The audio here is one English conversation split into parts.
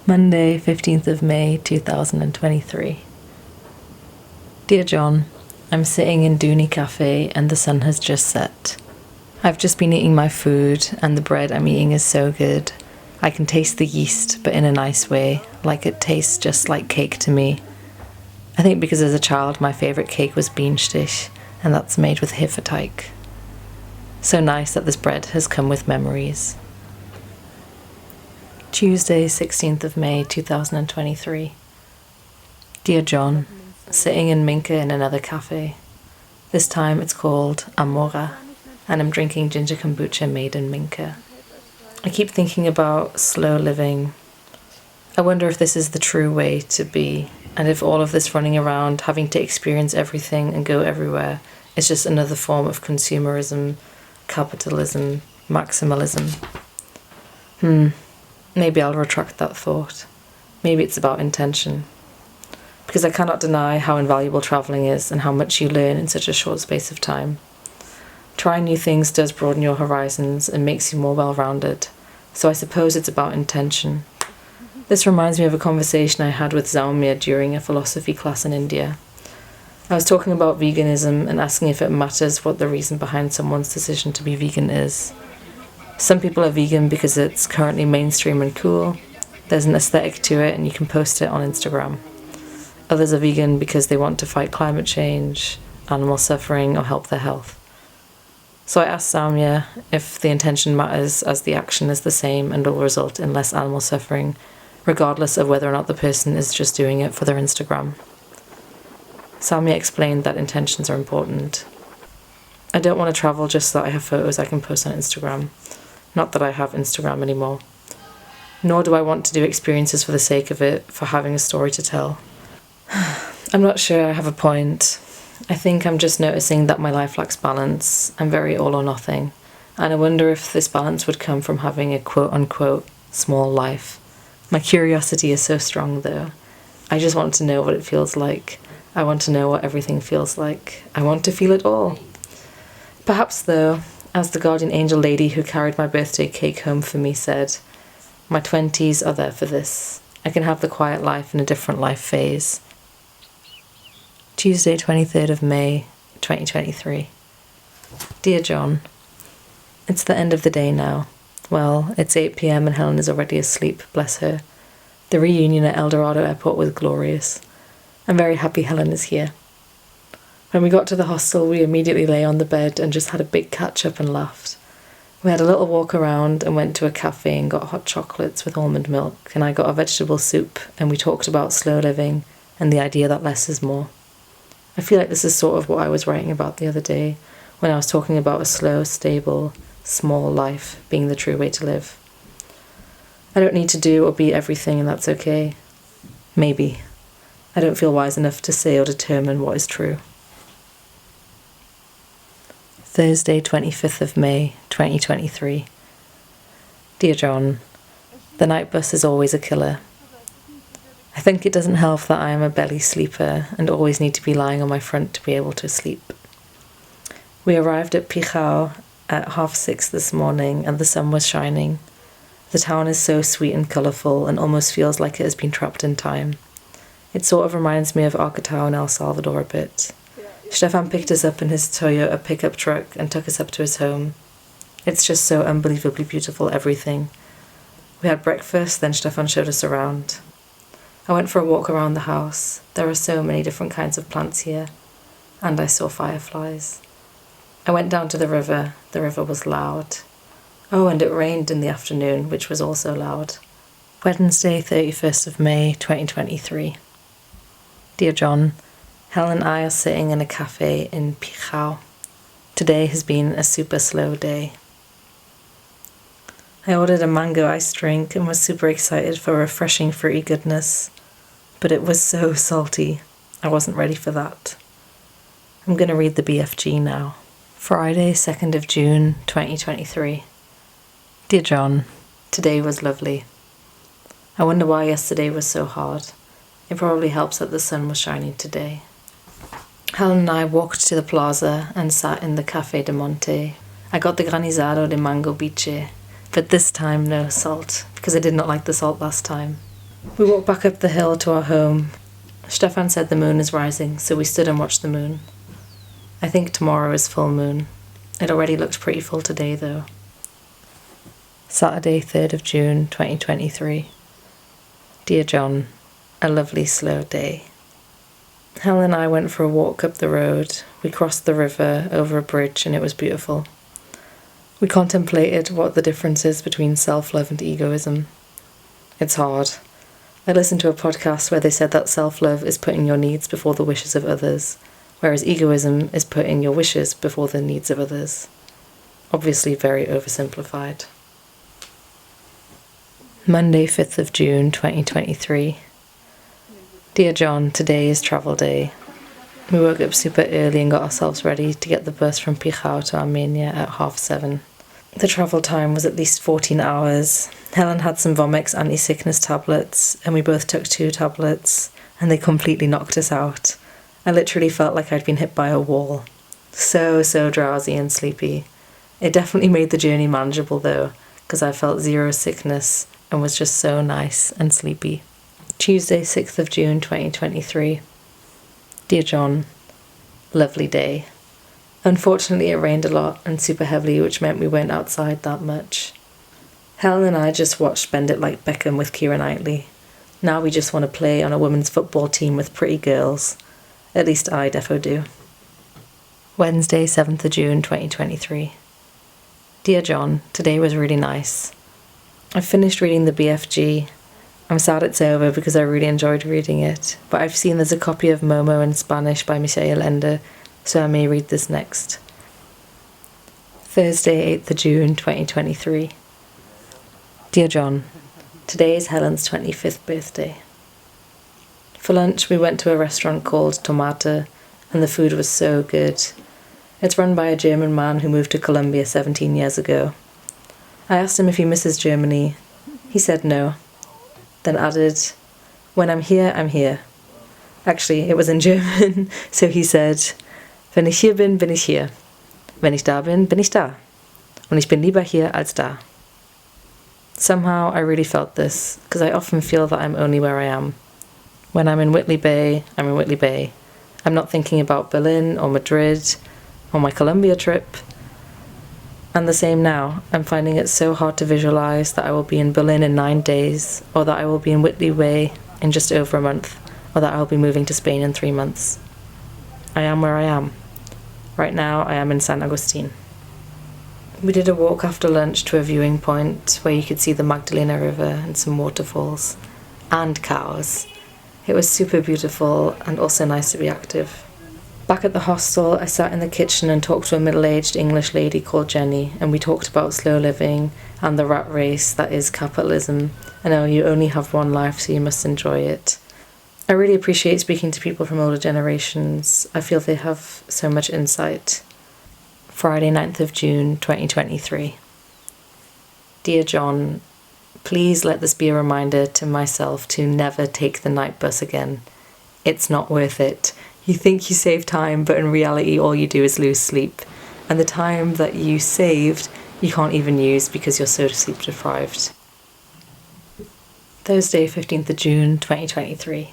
Monday, 15th of May, 2023. Dear John, I'm sitting in Dooney Cafe and the sun has just set. I've just been eating my food and the bread I'm eating is so good. I can taste the yeast, but in a nice way, like it tastes just like cake to me. I think because as a child my favourite cake was Bienstich, and that's made with Hefeteig. So nice that this bread has come with memories. Tuesday, 16th of May, 2023. Dear John, sitting in Minka in another cafe. This time it's called Amora, and I'm drinking ginger kombucha made in Minka. I keep thinking about slow living. I wonder if this is the true way to be, and if all of this running around, having to experience everything and go everywhere, is just another form of consumerism, capitalism, maximalism. Maybe I'll retract that thought. Maybe it's about intention. Because I cannot deny how invaluable travelling is and how much you learn in such a short space of time. Trying new things does broaden your horizons and makes you more well-rounded. So I suppose it's about intention. This reminds me of a conversation I had with Zaumya during a philosophy class in India. I was talking about veganism and asking if it matters what the reason behind someone's decision to be vegan is. Some people are vegan because it's currently mainstream and cool. There's an aesthetic to it and you can post it on Instagram. Others are vegan because they want to fight climate change, animal suffering, or help their health. So I asked Samya if the intention matters as the action is the same and will result in less animal suffering, regardless of whether or not the person is just doing it for their Instagram. Samya explained that intentions are important. I don't want to travel just so that I have photos I can post on Instagram. Not that I have Instagram anymore. Nor do I want to do experiences for the sake of it, for having a story to tell. I'm not sure I have a point. I think I'm just noticing that my life lacks balance. I'm very all or nothing. And I wonder if this balance would come from having a quote-unquote small life. My curiosity is so strong though. I just want to know what it feels like. I want to know what everything feels like. I want to feel it all. Perhaps though, as the guardian angel lady who carried my birthday cake home for me said, my 20s are there for this. I can have the quiet life in a different life phase. Tuesday, 23rd of May, 2023. Dear John, it's the end of the day now. Well, it's 8 p.m. and Helen is already asleep, bless her. The reunion at El Dorado Airport was glorious. I'm very happy Helen is here. When we got to the hostel, we immediately lay on the bed and just had a big catch-up and laughed. We had a little walk around and went to a cafe and got hot chocolates with almond milk, and I got a vegetable soup, and we talked about slow living and the idea that less is more. I feel like this is sort of what I was writing about the other day, when I was talking about a slow, stable, small life being the true way to live. I don't need to do or be everything, and that's okay. Maybe. I don't feel wise enough to say or determine what is true. Thursday, 25th of May, 2023. Dear John, the night bus is always a killer. I think it doesn't help that I am a belly sleeper and always need to be lying on my front to be able to sleep. We arrived at Pichau at 6:30 this morning and the sun was shining. The town is so sweet and colourful and almost feels like it has been trapped in time. It sort of reminds me of Arcatao in El Salvador a bit. Stefan picked us up in his Toyota pickup truck and took us up to his home. It's just so unbelievably beautiful, everything. We had breakfast, then Stefan showed us around. I went for a walk around the house. There are so many different kinds of plants here. And I saw fireflies. I went down to the river. The river was loud. Oh, and it rained in the afternoon, which was also loud. Wednesday, 31st of May, 2023. Dear John, Helen and I are sitting in a cafe in Pichau. Today has been a super slow day. I ordered a mango iced drink and was super excited for refreshing fruity goodness, but it was so salty. I wasn't ready for that. I'm going to read the BFG now. Friday, 2nd of June, 2023. Dear John, today was lovely. I wonder why yesterday was so hard. It probably helps that the sun was shining today. Helen and I walked to the plaza and sat in the Café de Monte. I got the granizado de mango biche, but this time no salt, because I did not like the salt last time. We walked back up the hill to our home. Stefan said the moon is rising, so we stood and watched the moon. I think tomorrow is full moon. It already looked pretty full today, though. Saturday, 3rd of June, 2023. Dear John, a lovely slow day. Helen and I went for a walk up the road. We crossed the river over a bridge and it was beautiful. We contemplated what the difference is between self-love and egoism. It's hard. I listened to a podcast where they said that self-love is putting your needs before the wishes of others, whereas egoism is putting your wishes before the needs of others. Obviously very oversimplified. Monday, 5th of June, 2023. Dear John, today is travel day. We woke up super early and got ourselves ready to get the bus from Pichau to Armenia at 7:30. The travel time was at least 14 hours. Helen had some Vomix anti-sickness tablets, and we both took 2 tablets, and they completely knocked us out. I literally felt like I'd been hit by a wall. So drowsy and sleepy. It definitely made the journey manageable though, because I felt 0 sickness and was just so nice and sleepy. Tuesday, 6th of June, 2023. Dear John, lovely day. Unfortunately, it rained a lot and super heavily, which meant we weren't outside that much. Helen and I just watched Bend It Like Beckham with Keira Knightley. Now we just want to play on a women's football team with pretty girls. At least I defo do. Wednesday, 7th of June, 2023. Dear John, today was really nice. I've finished reading the BFG. I'm sad it's over because I really enjoyed reading it, but I've seen there's a copy of Momo in Spanish by Michael Ende, so I may read this next. Thursday, 8th of June, 2023. Dear John, today is Helen's 25th birthday. For lunch, we went to a restaurant called Tomate, and the food was so good. It's run by a German man who moved to Colombia 17 years ago. I asked him if he misses Germany. He said no. Then added, when I'm here, I'm here. Actually, it was in German, so he said, wenn ich hier bin, bin ich hier. Wenn ich da bin, bin ich da. Und ich bin lieber hier als da. Somehow, I really felt this, because I often feel that I'm only where I am. When I'm in Whitley Bay, I'm in Whitley Bay. I'm not thinking about Berlin or Madrid or my Colombia trip. And the same now. I'm finding it so hard to visualize that I will be in Berlin in 9 days, or that I will be in Whitley Bay in just over a month, or that I will be moving to Spain in 3 months. I am where I am. Right now, I am in San Agustin. We did a walk after lunch to a viewing point where you could see the Magdalena River and some waterfalls. And cows. It was super beautiful and also nice to be active. Back at the hostel, I sat in the kitchen and talked to a middle-aged English lady called Jenny, and we talked about slow living and the rat race that is capitalism, and how you only have one life, so you must enjoy it. I really appreciate speaking to people from older generations. I feel they have so much insight. Friday, 9th of June, 2023. Dear John, please let this be a reminder to myself to never take the night bus again. It's not worth it. You think you save time, but in reality all you do is lose sleep. And the time that you saved, you can't even use because you're so sleep deprived. Thursday, 15th of June, 2023.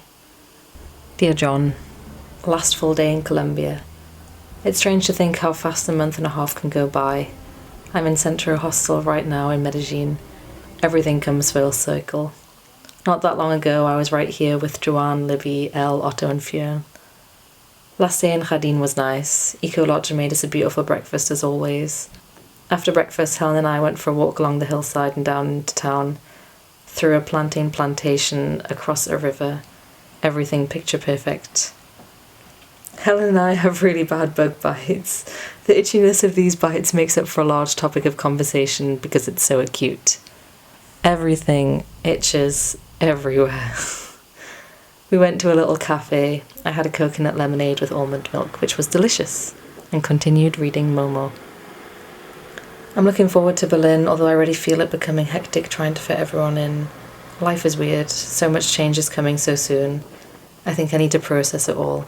Dear John, last full day in Colombia. It's strange to think how fast a month and a half can go by. I'm in Centro Hostel right now in Medellin. Everything comes full circle. Not that long ago I was right here with Joanne, Libby, Elle, Otto and Fionn. Last day in Jardin was nice. Eco Lodge made us a beautiful breakfast as always. After breakfast, Helen and I went for a walk along the hillside and down into town, through a plantain plantation, across a river. Everything picture perfect. Helen and I have really bad bug bites. The itchiness of these bites makes up for a large topic of conversation because it's so acute. Everything itches everywhere. We went to a little cafe. I had a coconut lemonade with almond milk, which was delicious, and continued reading Momo. I'm looking forward to Berlin, although I already feel it becoming hectic trying to fit everyone in. Life is weird. So much change is coming so soon. I think I need to process it all.